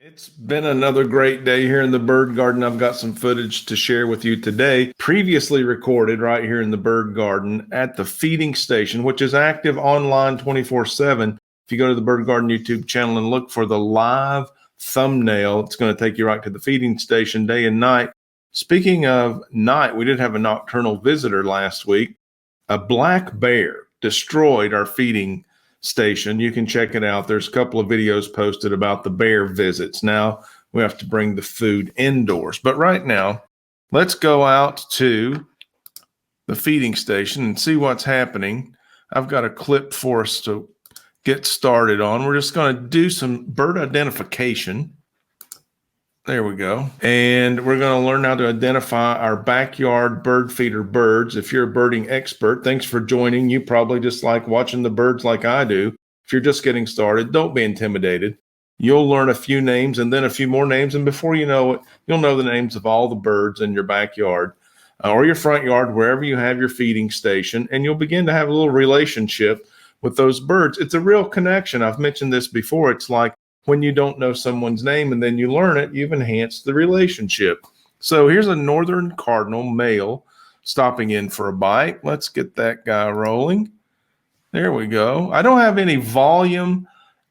It's been another great day here in the bird garden. I've got some footage to share with you today, previously recorded right here in the bird garden at the feeding station, which is active online 24/7. If you go to the bird garden YouTube channel and look for the live thumbnail, it's going to take you right to the feeding station day and night. Speaking of night, we did have a nocturnal visitor last week. A black bear destroyed our feeding station. You can check it out. There's a couple of videos posted about the bear visits. Now we have to bring the food indoors. But right now, let's go out to the feeding station and see what's happening. I've got a clip for us to get started on. We're just going to do some bird identification. There we go. And we're going to learn how to identify our backyard bird feeder birds. If you're a birding expert, thanks for joining. You probably just like watching the birds like I do. If you're just getting started, don't be intimidated. You'll learn a few names and then a few more names. And before you know it, you'll know the names of all the birds in your backyard or your front yard, wherever you have your feeding station. And you'll begin to have a little relationship with those birds. It's a real connection. I've mentioned this before. It's like when you don't know someone's name and then you learn it, you've enhanced the relationship. So here's a northern cardinal male stopping in for a bite. Let's get that guy rolling. There we go. I don't have any volume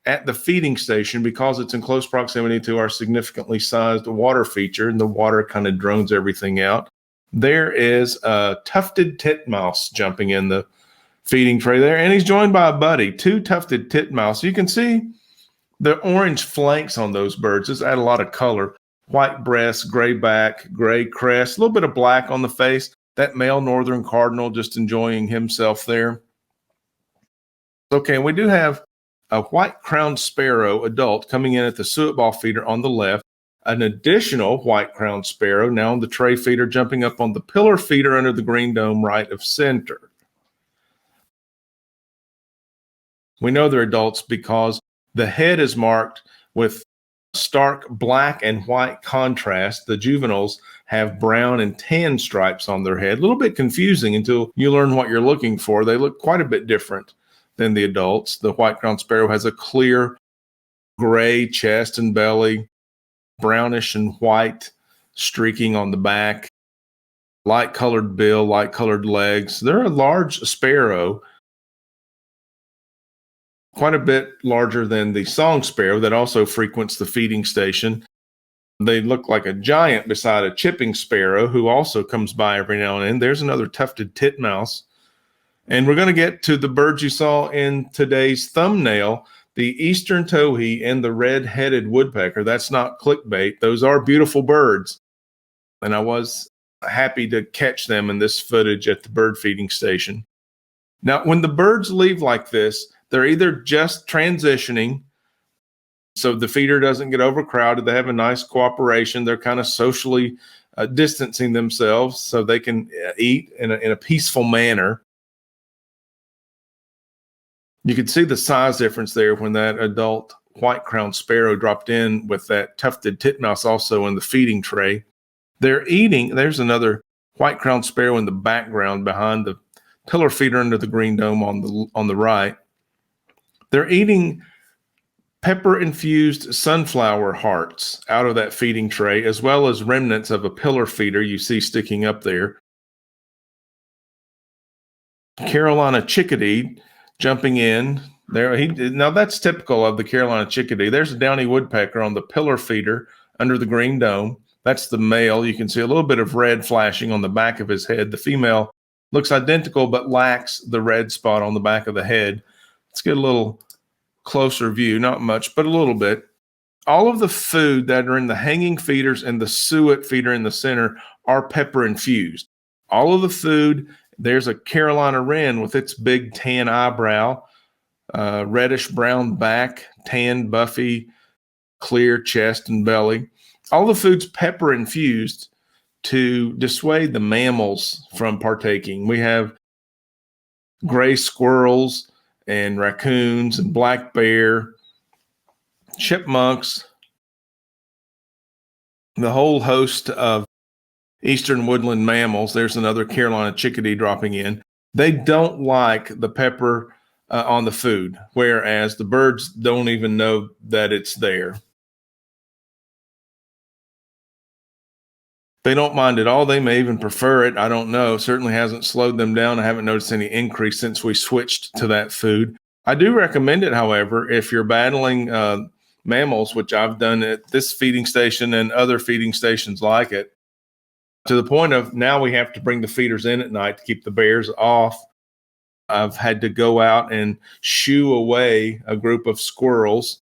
at the feeding station because it's in close proximity to our significantly sized water feature, and the water kind of drones everything out. There is a tufted titmouse jumping in the feeding tray there, and he's joined by a buddy, two tufted titmouse. You can see the orange flanks on those birds just add a lot of color. White breast, gray back, gray crest, a little bit of black on the face. That male northern cardinal just enjoying himself there. Okay, we do have a white-crowned sparrow adult coming in at the suet ball feeder on the left. An additional white-crowned sparrow now on the tray feeder jumping up on the pillar feeder under the green dome right of center. We know they're adults because the head is marked with stark black and white contrast. The juveniles have brown and tan stripes on their head. A little bit confusing until you learn what you're looking for. They look quite a bit different than the adults. The white-crowned sparrow has a clear gray chest and belly, brownish and white streaking on the back, light-colored bill, light-colored legs. They're a large sparrow, quite a bit larger than the song sparrow that also frequents the feeding station. They look like a giant beside a chipping sparrow who also comes by every now and then. There's another tufted titmouse. And we're going to get to the birds you saw in today's thumbnail, the eastern towhee and the red-headed woodpecker. That's not clickbait. Those are beautiful birds. And I was happy to catch them in this footage at the bird feeding station. Now, when the birds leave like this, they're either just transitioning, so the feeder doesn't get overcrowded. They have a nice cooperation. They're kind of socially distancing themselves so they can eat in a peaceful manner. You can see the size difference there when that adult white-crowned sparrow dropped in with that tufted titmouse also in the feeding tray. They're eating. There's another white-crowned sparrow in the background behind the pillar feeder under the green dome on the right. They're eating pepper-infused sunflower hearts out of that feeding tray, as well as remnants of a pillar feeder you see sticking up there. Carolina chickadee jumping in there. Now that's typical of the Carolina chickadee. There's a downy woodpecker on the pillar feeder under the green dome. That's the male. You can see a little bit of red flashing on the back of his head. The female looks identical but lacks the red spot on the back of the head. Let's get a little closer view, not much, but a little bit. All of the food that are in the hanging feeders and the suet feeder in the center are pepper infused. All of the food, there's a Carolina wren with its big tan eyebrow, reddish brown back, tan, buffy, clear chest and belly. All the food's pepper infused to dissuade the mammals from partaking. We have gray squirrels and raccoons and black bear, chipmunks, the whole host of eastern woodland mammals. There's another Carolina chickadee dropping in. They don't like the pepper on the food, whereas the birds don't even know that it's there. They don't mind at all. They may even prefer it. I don't know. Certainly hasn't slowed them down. I haven't noticed any increase since we switched to that food. I do recommend it, however, if you're battling mammals, which I've done at this feeding station and other feeding stations like it, to the point of now we have to bring the feeders in at night to keep the bears off. I've had to go out and shoo away a group of squirrels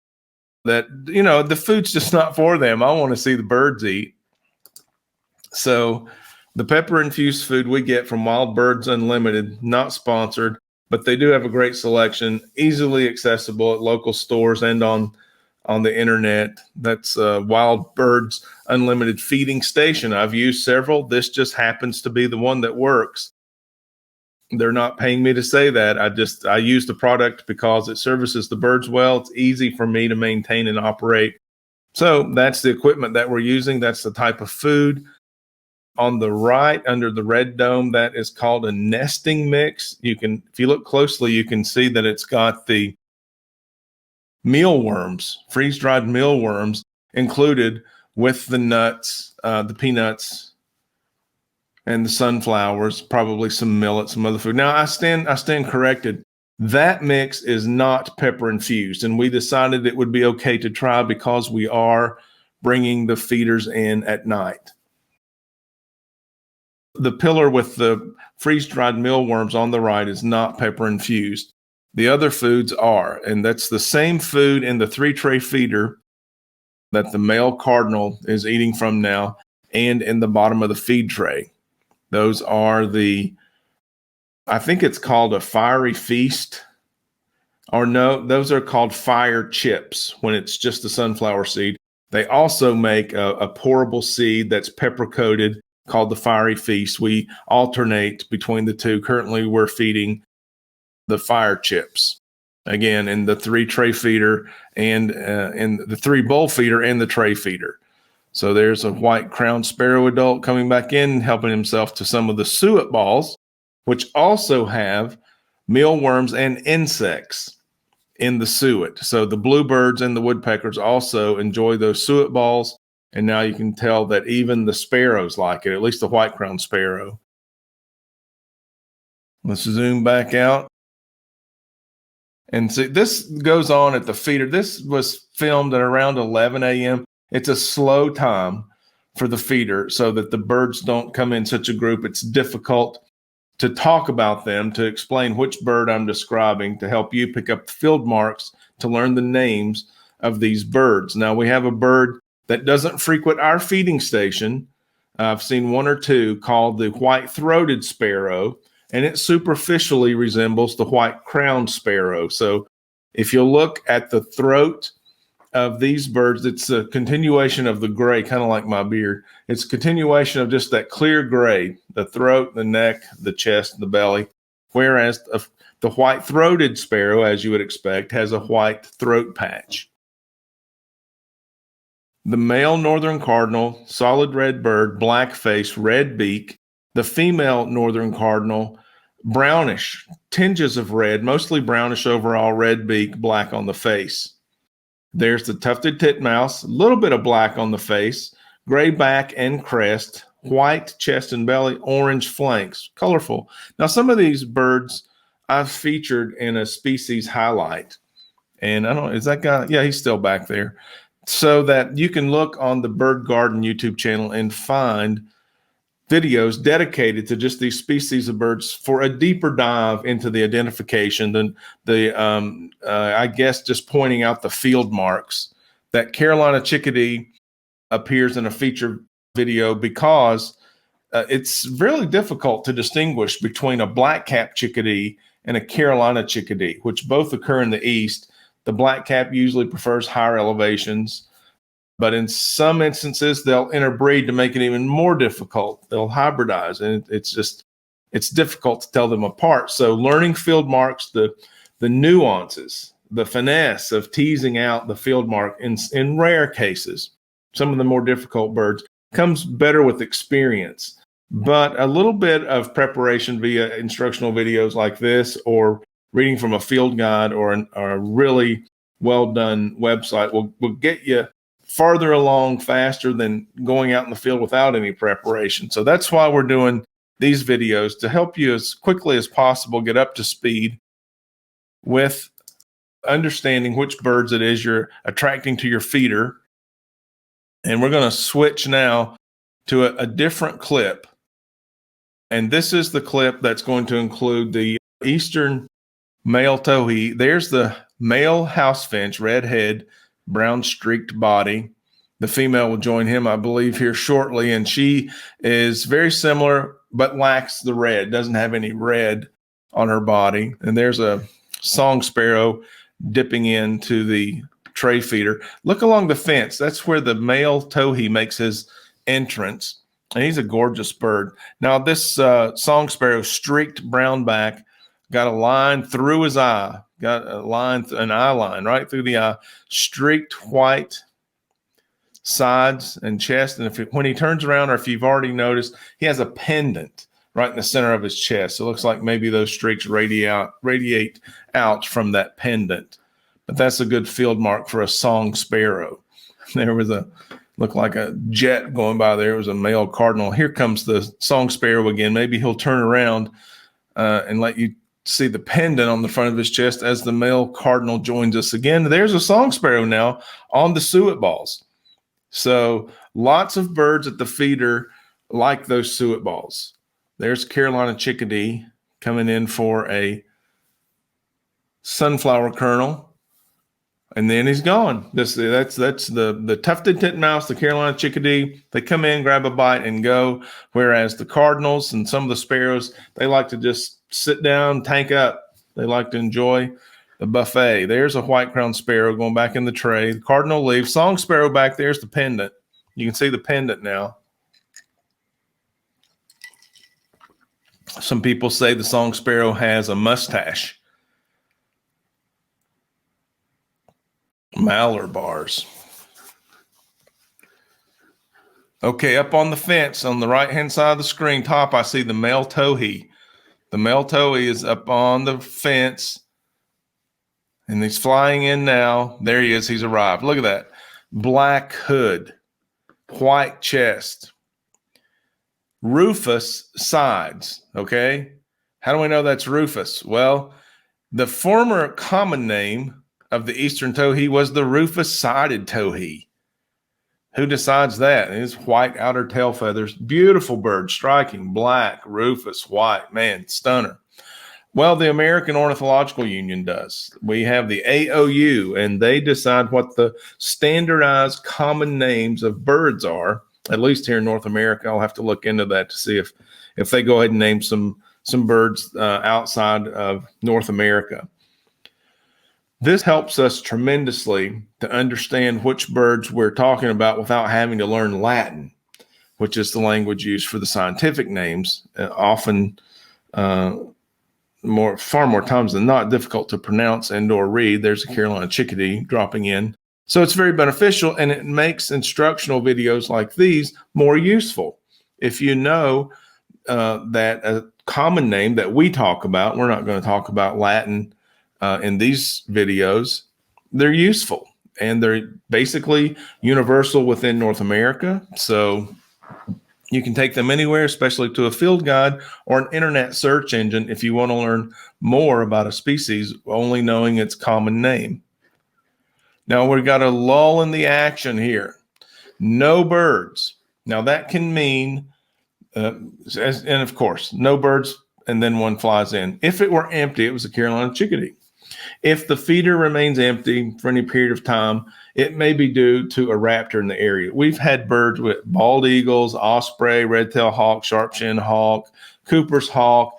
that, the food's just not for them. I want to see the birds eat. So the pepper infused food we get from Wild Birds Unlimited, not sponsored, but they do have a great selection, easily accessible at local stores and on the internet. That's Wild Birds Unlimited feeding station. I've used several. This just happens to be the one that works. They're not paying me to say that. I use the product because it services the birds well. It's easy for me to maintain and operate. So that's the equipment that we're using. That's the type of food. On the right, under the red dome, that is called a nesting mix. If you look closely, you can see that it's got the mealworms, freeze-dried mealworms included with the nuts, the peanuts, and the sunflowers, probably some millet, some other food. Now, I stand corrected. That mix is not pepper infused, and we decided it would be okay to try because we are bringing the feeders in at night. The pillar with the freeze-dried mealworms on the right is not pepper infused. The other foods are, and that's the same food in the 3-tray feeder that the male cardinal is eating from now and in the bottom of the feed tray. Those are I think it's called a fiery feast. Or no, those are called fire chips when it's just the sunflower seed. They also make a pourable seed that's pepper coated called the fiery feast. We alternate between the two. Currently, we're feeding the fire chips, again, in the 3-tray feeder and in the 3-bowl feeder and the tray feeder. So there's a white crowned sparrow adult coming back in, helping himself to some of the suet balls, which also have mealworms and insects in the suet. So the bluebirds and the woodpeckers also enjoy those suet balls. And now you can tell that even the sparrows like it, at least the white-crowned sparrow. Let's zoom back out. And see, this goes on at the feeder. This was filmed at around 11 a.m. It's a slow time for the feeder so that the birds don't come in such a group. It's difficult to talk about them, to explain which bird I'm describing, to help you pick up the field marks, to learn the names of these birds. Now, we have a bird that doesn't frequent our feeding station. I've seen one or two called the white-throated sparrow, and it superficially resembles the white-crowned sparrow. So if you look at the throat of these birds, it's a continuation of the gray, kind of like my beard. It's a continuation of just that clear gray, the throat, the neck, the chest, the belly, whereas the white-throated sparrow, as you would expect, has a white throat patch. The male northern cardinal, solid red bird, black face, red beak. The female northern cardinal, brownish, tinges of red, mostly brownish overall, red beak, black on the face. There's the tufted titmouse, a little bit of black on the face, gray back and crest, white chest and belly, orange flanks, colorful. Now, some of these birds I've featured in a species highlight. And is that guy? Yeah, he's still back there. So that you can look on the Bird Garden YouTube channel and find videos dedicated to just these species of birds for a deeper dive into the identification, I guess just pointing out the field marks. That Carolina chickadee appears in a feature video because it's really difficult to distinguish between a black-capped chickadee and a Carolina chickadee, which both occur in the east. The black-cap usually prefers higher elevations, but in some instances, they'll interbreed to make it even more difficult. They'll hybridize, and it's difficult to tell them apart. So learning field marks, the nuances, the finesse of teasing out the field mark in rare cases, some of the more difficult birds, comes better with experience. But a little bit of preparation via instructional videos like this, or reading from a field guide or a really well-done website will get you farther along faster than going out in the field without any preparation. So that's why we're doing these videos, to help you as quickly as possible get up to speed with understanding which birds it is you're attracting to your feeder. And we're going to switch now to a different clip. And this is the clip that's going to include the eastern male towhee. There's the male house finch, redhead, brown streaked body. The female will join him, I believe, here shortly. And she is very similar, but lacks the red, doesn't have any red on her body. And there's a song sparrow dipping into the tray feeder. Look along the fence. That's where the male towhee makes his entrance. And he's a gorgeous bird. Now, this song sparrow, streaked brown back, got a line through his eye, got a line, an eye line right through the eye, streaked white sides and chest. And when he turns around, or if you've already noticed, he has a pendant right in the center of his chest. So it looks like maybe those streaks radiate out from that pendant. But that's a good field mark for a song sparrow. There was looked like a jet going by there. It was a male cardinal. Here comes the song sparrow again. Maybe he'll turn around and let you see the pendant on the front of his chest as the male cardinal joins us again. There's a song sparrow now on the suet balls. So lots of birds at the feeder like those suet balls. There's Carolina chickadee coming in for a sunflower kernel. And then he's gone. That's the tufted titmouse, the Carolina chickadee. They come in, grab a bite, and go. Whereas the cardinals and some of the sparrows, they like to just sit down, tank up. They like to enjoy the buffet. There's a white-crowned sparrow going back in the tray. The cardinal leaves. Song sparrow back there's the pendant. You can see the pendant now. Some people say the song sparrow has a mustache. Mallard bars. Okay, up on the fence on the right-hand side of the screen top, I see the male towhee. The male towhee is up on the fence, and he's flying in now. There he is. He's arrived. Look at that. Black hood, white chest, rufous sides, okay? How do we know that's rufous? Well, the former common name of the eastern towhee was the rufous-sided towhee. Who decides that? His white outer tail feathers. Beautiful bird, striking, black, rufous, white. Man, stunner. Well, the American Ornithological Union does. We have the AOU, and they decide what the standardized common names of birds are, at least here in North America. I'll have to look into that to see if they go ahead and name some birds outside of North America. This helps us tremendously to understand which birds we're talking about without having to learn Latin, which is the language used for the scientific names, often far more times than not difficult to pronounce and or read. There's a Carolina chickadee dropping in. So it's very beneficial, and it makes instructional videos like these more useful. If you know that a common name that we talk about, we're not going to talk about Latin in these videos, they're useful, and they're basically universal within North America. So you can take them anywhere, especially to a field guide or an internet search engine if you want to learn more about a species, only knowing its common name. Now we've got a lull in the action here. No birds. Now that can mean, and of course, no birds, and then one flies in. If it were empty, it was a Carolina chickadee. If the feeder remains empty for any period of time, it may be due to a raptor in the area. We've had birds with bald eagles, osprey, red-tailed hawk, sharp-shinned hawk, Cooper's hawk,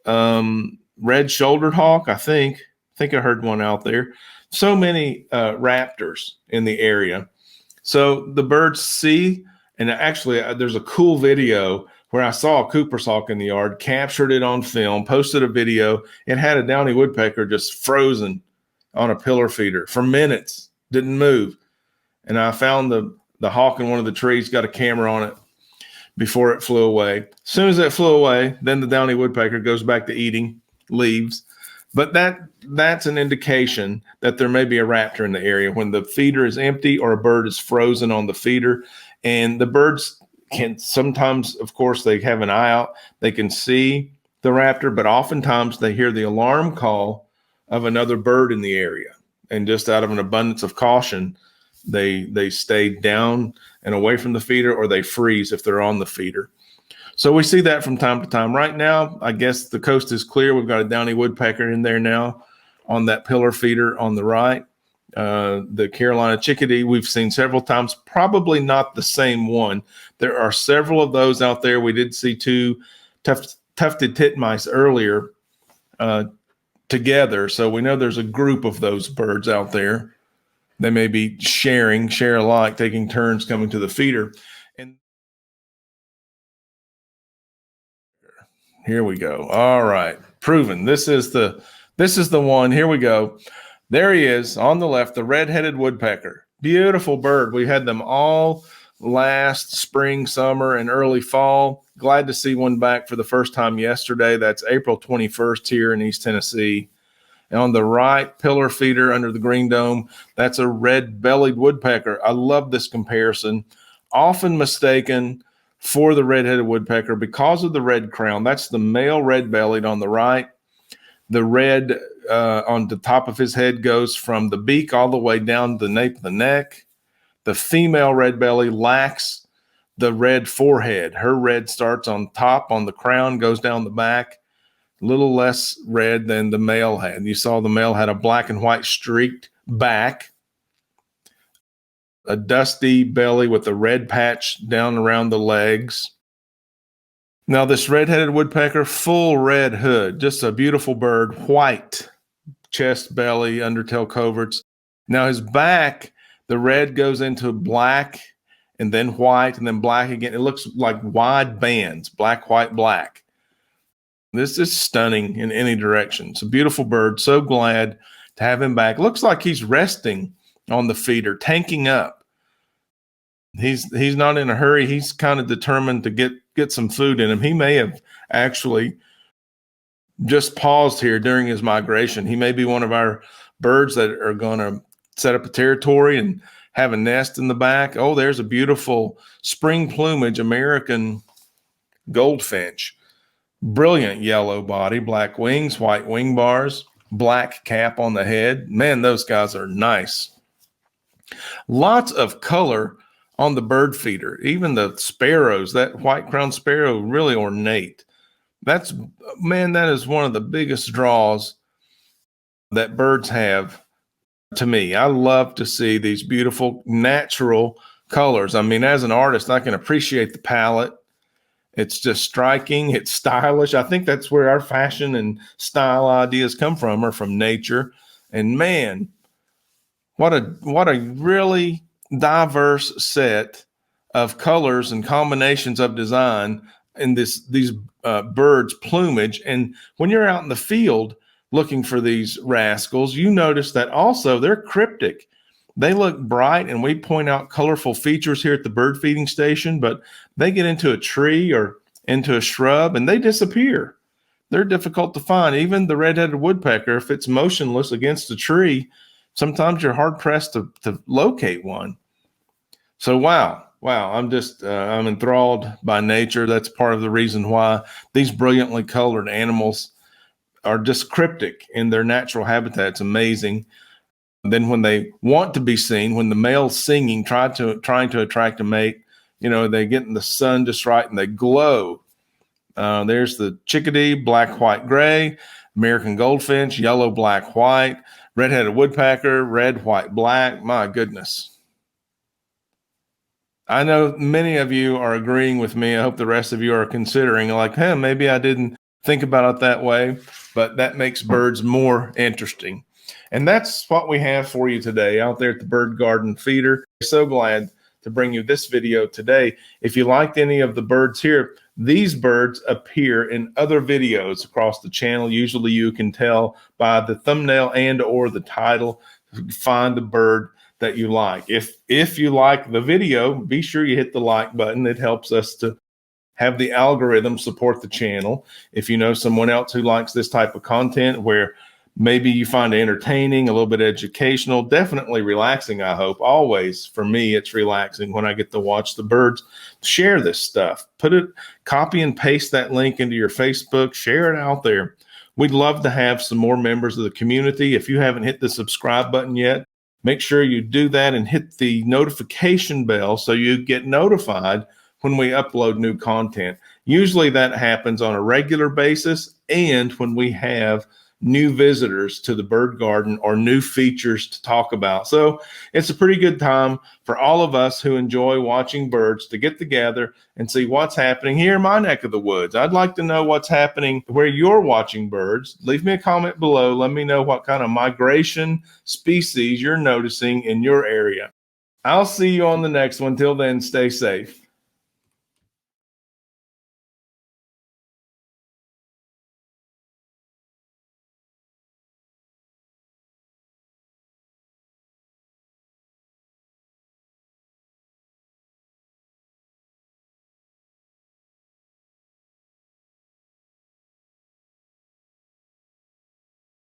red-shouldered hawk, I think I heard one out there. So many raptors in the area. So the birds see, and actually there's a cool video where I saw a Cooper's hawk in the yard, captured it on film, posted a video. It had a downy woodpecker just frozen on a pillar feeder for minutes, didn't move. And I found the hawk in one of the trees, got a camera on it before it flew away. As soon as it flew away, then the downy woodpecker goes back to eating leaves. But that's an indication that there may be a raptor in the area when the feeder is empty or a bird is frozen on the feeder. And the birds can sometimes, of course, they have an eye out. They can see the raptor, but oftentimes they hear the alarm call of another bird in the area. And just out of an abundance of caution, they stay down and away from the feeder, or they freeze if they're on the feeder. So we see that from time to time. Right now, I guess the coast is clear. We've got a downy woodpecker in there now on that pillar feeder on the right. The Carolina chickadee we've seen several times, probably not the same one. There are several of those out there. We did see two tufted titmice earlier together. So we know there's a group of those birds out there. They may be share alike, taking turns coming to the feeder. And here we go. All right. Proven. This is the one. Here we go. There he is on the left, the red-headed woodpecker. Beautiful bird. We had them all last spring, summer, and early fall. Glad to see one back for the first time yesterday. That's April 21st here in East Tennessee. And on the right, pillar feeder under the green dome, that's a red-bellied woodpecker. I love this comparison. Often mistaken for the red-headed woodpecker because of the red crown. That's the male red-bellied on the right. The red on the top of his head goes from the beak all the way down the nape of the neck. The female red belly lacks the red forehead. Her red starts on top on the crown, goes down the back, a little less red than the male had. You saw the male had a black and white streaked back, a dusty belly with a red patch down around the legs. Now this red-headed woodpecker, full red hood, just a beautiful bird, white chest, belly, undertail coverts. Now his back, the red goes into black and then white and then black again. It looks like wide bands, black, white, black. This is stunning in any direction. It's a beautiful bird. So glad to have him back. Looks like he's resting on the feeder, tanking up. He's not in a hurry. He's kind of determined to get some food in him. He may have actually just paused here during his migration. He may be one of our birds that are going to set up a territory and have a nest in the back. Oh, there's a beautiful spring plumage American goldfinch. Brilliant yellow body, black wings, white wing bars, black cap on the head. Man, those guys are nice. Lots of color on the bird feeder. Even the sparrows, that white-crowned sparrow, really ornate. That is one of the biggest draws that birds have to me. I love to see these beautiful natural colors. I mean, as an artist, I can appreciate the palette. It's just striking. It's stylish. I think that's where our fashion and style ideas come from, or from nature. And man, what a really diverse set of colors and combinations of design in these birds' plumage. And when you're out in the field looking for these rascals, you notice that also they're cryptic. They look bright, and we point out colorful features here at the bird feeding station, but they get into a tree or into a shrub and they disappear. They're difficult to find. Even the red-headed woodpecker, if it's motionless against a tree, sometimes you're hard pressed to locate one. So wow, I'm enthralled by nature. That's part of the reason why these brilliantly colored animals are just cryptic in their natural habitat. It's amazing. Then when they want to be seen, when the male's singing, trying to attract a mate, they get in the sun just right and they glow. There's the chickadee, black, white, gray, American goldfinch, yellow, black, white, red-headed woodpecker, red, white, black. My goodness. I know many of you are agreeing with me. I hope the rest of you are considering, like, hey, maybe I didn't think about it that way, but that makes birds more interesting. And that's what we have for you today out there at the Bird Garden Feeder. So glad to bring you this video today. If you liked any of the birds here, these birds appear in other videos across the channel. Usually you can tell by the thumbnail and or the title, find the bird that you like. If you like the video, be sure you hit the like button. It helps us to have the algorithm support the channel. If you know someone else who likes this type of content where maybe you find it entertaining, a little bit educational, definitely relaxing, I hope. Always, for me, it's relaxing when I get to watch the birds. Share this stuff. Copy and paste that link into your Facebook, share it out there. We'd love to have some more members of the community. If you haven't hit the subscribe button yet, make sure you do that and hit the notification bell so you get notified when we upload new content. Usually that happens on a regular basis and when we have new visitors to the bird garden or new features to talk about. So it's a pretty good time for all of us who enjoy watching birds to get together and see what's happening here in my neck of the woods. I'd like to know what's happening where you're watching birds. Leave me a comment below. Let me know what kind of migration species you're noticing in your area. I'll see you on the next one. Till then, stay safe.